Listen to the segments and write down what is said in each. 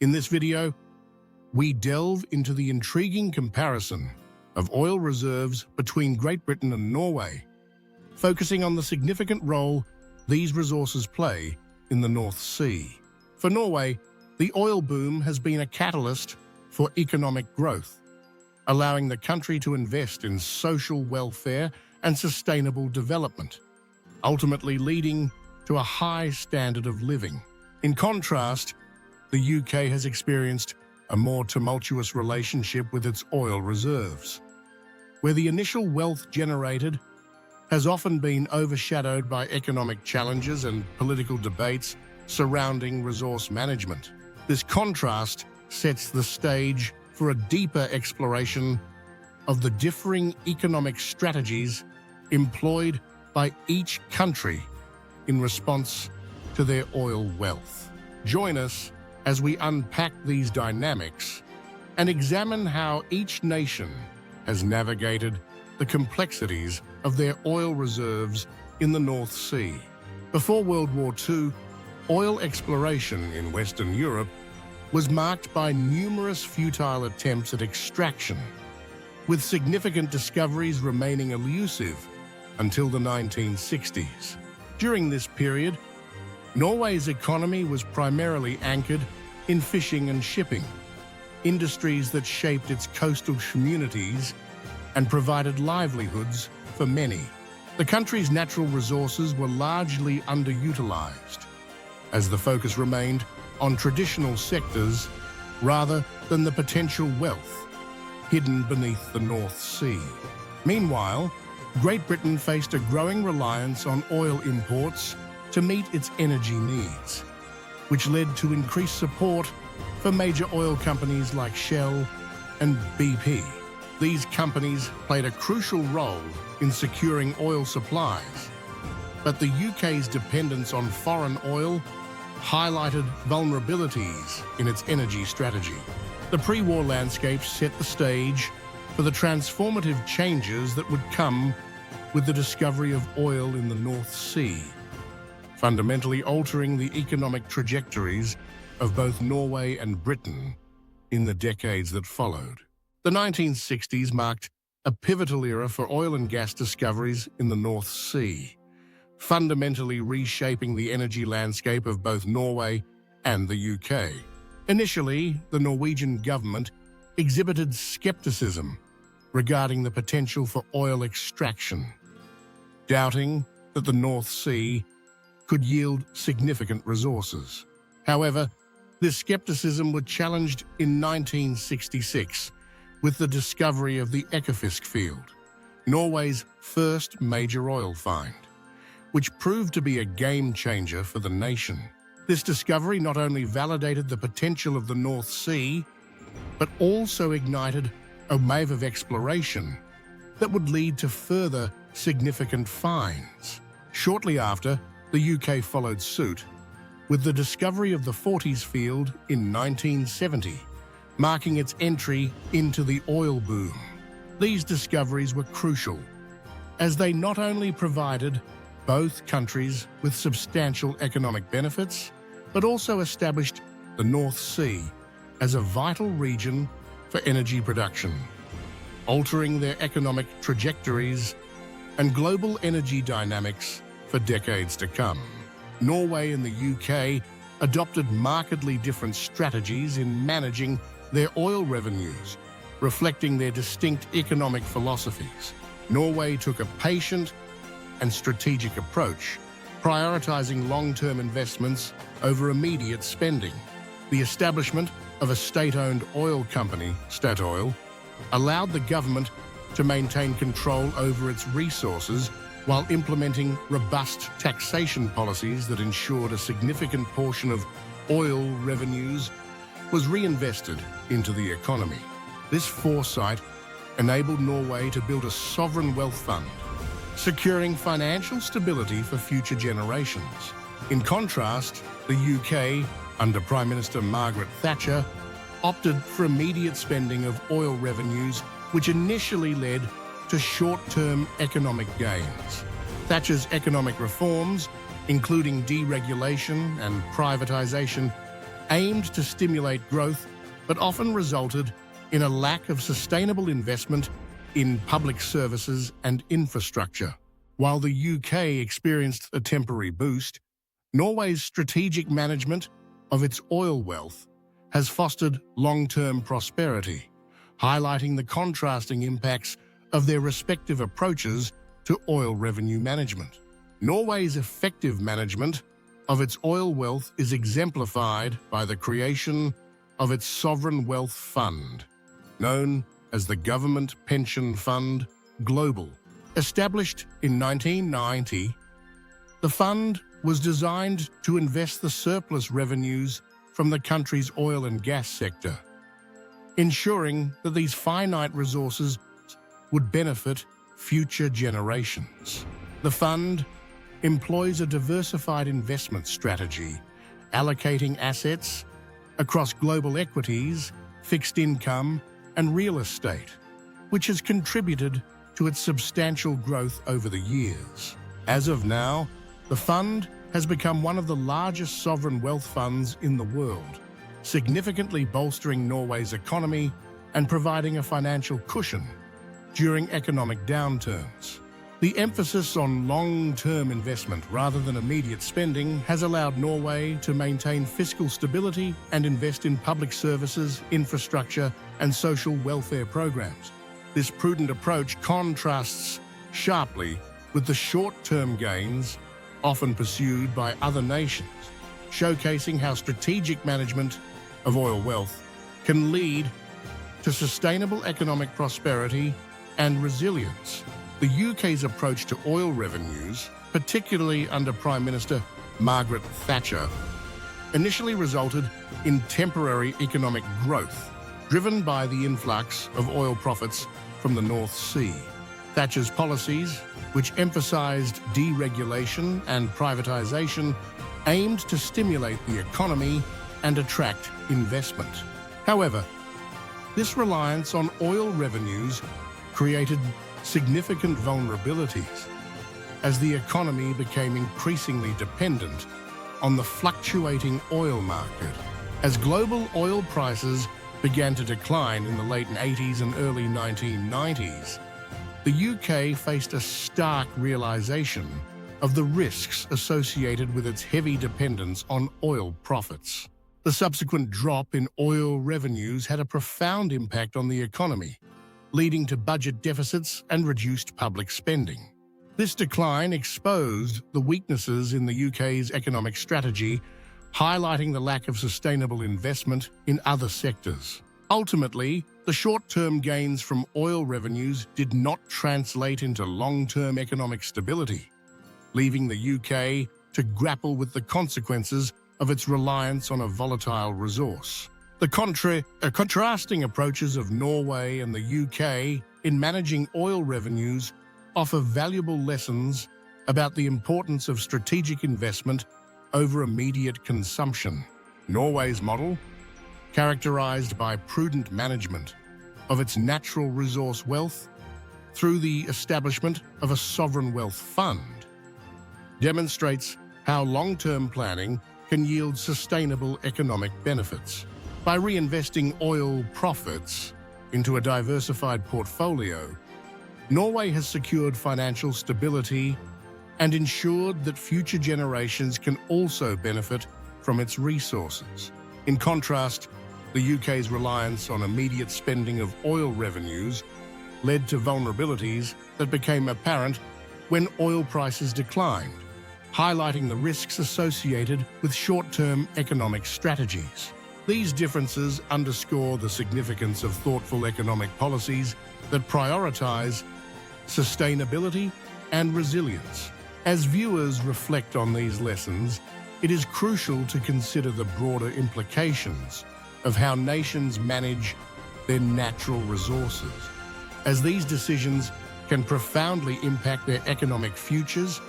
In this video, we delve into the intriguing comparison of oil reserves between Great Britain and Norway, focusing on the significant role these resources play in the North Sea. For Norway, the oil boom has been a catalyst for economic growth, allowing the country to invest in social welfare and sustainable development, ultimately leading to a high standard of living. In contrast, the UK has experienced a more tumultuous relationship with its oil reserves, where the initial wealth generated has often been overshadowed by economic challenges and political debates surrounding resource management. This contrast sets the stage for a deeper exploration of the differing economic strategies employed by each country in response to their oil wealth. Join us as we unpack these dynamics and examine how each nation has navigated the complexities of their oil reserves in the North Sea. Before World War II, oil exploration in Western Europe was marked by numerous futile attempts at extraction, with significant discoveries remaining elusive until the 1960s. During this period, Norway's economy was primarily anchored in fishing and shipping, industries that shaped its coastal communities and provided livelihoods for many. The country's natural resources were largely underutilized, as the focus remained on traditional sectors rather than the potential wealth hidden beneath the North Sea. Meanwhile, Great Britain faced a growing reliance on oil imports to meet its energy needs, which led to increased support for major oil companies like Shell and BP. These companies played a crucial role in securing oil supplies, but the UK's dependence on foreign oil highlighted vulnerabilities in its energy strategy. The pre-war landscape set the stage for the transformative changes that would come with the discovery of oil in the North Sea, fundamentally altering the economic trajectories of both Norway and Britain in the decades that followed. The 1960s marked a pivotal era for oil and gas discoveries in the North Sea, fundamentally reshaping the energy landscape of both Norway and the UK. Initially, the Norwegian government exhibited skepticism regarding the potential for oil extraction, doubting that the North Sea could yield significant resources. However, this skepticism was challenged in 1966 with the discovery of the Ekofisk field, Norway's first major oil find, which proved to be a game-changer for the nation. This discovery not only validated the potential of the North Sea, but also ignited a wave of exploration that would lead to further significant finds. Shortly after, the UK followed suit with the discovery of the Forties field in 1970, marking its entry into the oil boom. These discoveries were crucial, as they not only provided both countries with substantial economic benefits, but also established the North Sea as a vital region for energy production, altering their economic trajectories and global energy dynamics for decades to come. Norway and the UK adopted markedly different strategies in managing their oil revenues, reflecting their distinct economic philosophies. Norway took a patient and strategic approach, prioritizing long-term investments over immediate spending. The establishment of a state-owned oil company, Statoil, allowed the government to maintain control over its resources while implementing robust taxation policies that ensured a significant portion of oil revenues was reinvested into the economy. This foresight enabled Norway to build a sovereign wealth fund, securing financial stability for future generations. In contrast, the UK, under Prime Minister Margaret Thatcher, opted for immediate spending of oil revenues, which initially led to short-term economic gains. Thatcher's economic reforms, including deregulation and privatization, aimed to stimulate growth, but often resulted in a lack of sustainable investment in public services and infrastructure. While the UK experienced a temporary boost, Norway's strategic management of its oil wealth has fostered long-term prosperity, highlighting the contrasting impacts of their respective approaches to oil revenue management. Norway's effective management of its oil wealth is exemplified by the creation of its sovereign wealth fund, known as the Government Pension Fund Global. Established in 1990, the fund was designed to invest the surplus revenues from the country's oil and gas sector, ensuring that these finite resources would benefit future generations. The fund employs a diversified investment strategy, allocating assets across global equities, fixed income, and real estate, which has contributed to its substantial growth over the years. As of now, the fund has become one of the largest sovereign wealth funds in the world, significantly bolstering Norway's economy and providing a financial cushion during economic downturns. The emphasis on long-term investment rather than immediate spending has allowed Norway to maintain fiscal stability and invest in public services, infrastructure, and social welfare programs. This prudent approach contrasts sharply with the short-term gains often pursued by other nations, showcasing how strategic management of oil wealth can lead to sustainable economic prosperity and resilience. The UK's approach to oil revenues, particularly under Prime Minister Margaret Thatcher, initially resulted in temporary economic growth, driven by the influx of oil profits from the North Sea. Thatcher's policies, which emphasised deregulation and privatisation, aimed to stimulate the economy and attract investment. However, this reliance on oil revenues created significant vulnerabilities as the economy became increasingly dependent on the fluctuating oil market. As global oil prices began to decline in the late 80s and early 1990s, the UK faced a stark realization of the risks associated with its heavy dependence on oil profits. The subsequent drop in oil revenues had a profound impact on the economy, leading to budget deficits and reduced public spending. This decline exposed the weaknesses in the UK's economic strategy, highlighting the lack of sustainable investment in other sectors. Ultimately, the short-term gains from oil revenues did not translate into long-term economic stability, leaving the UK to grapple with the consequences of its reliance on a volatile resource. The contrasting approaches of Norway and the UK in managing oil revenues offer valuable lessons about the importance of strategic investment over immediate consumption. Norway's model, characterized by prudent management of its natural resource wealth through the establishment of a sovereign wealth fund, demonstrates how long-term planning can yield sustainable economic benefits. By reinvesting oil profits into a diversified portfolio, Norway has secured financial stability and ensured that future generations can also benefit from its resources. In contrast, the UK's reliance on immediate spending of oil revenues led to vulnerabilities that became apparent when oil prices declined, highlighting the risks associated with short-term economic strategies. These differences underscore the significance of thoughtful economic policies that prioritize sustainability and resilience. As viewers reflect on these lessons, it is crucial to consider the broader implications of how nations manage their natural resources, as these decisions can profoundly impact their economic futures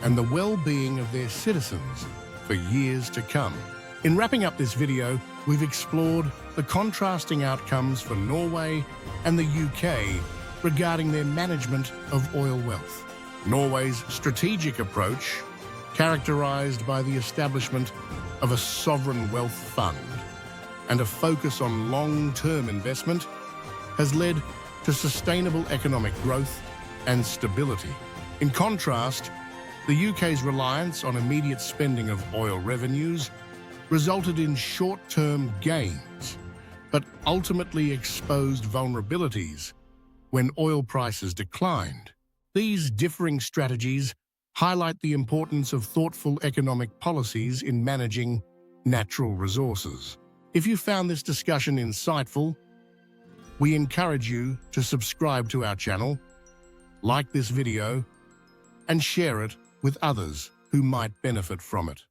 and the well-being of their citizens for years to come. In wrapping up this video, we've explored the contrasting outcomes for Norway and the UK regarding their management of oil wealth. Norway's strategic approach, characterized by the establishment of a sovereign wealth fund and a focus on long-term investment has led to sustainable economic growth and stability. In contrast, the UK's reliance on immediate spending of oil revenues resulted in short-term gains, but ultimately exposed vulnerabilities when oil prices declined. These differing strategies highlight the importance of thoughtful economic policies in managing natural resources. If you found this discussion insightful, we encourage you to subscribe to our channel, like this video, and share it with others who might benefit from it.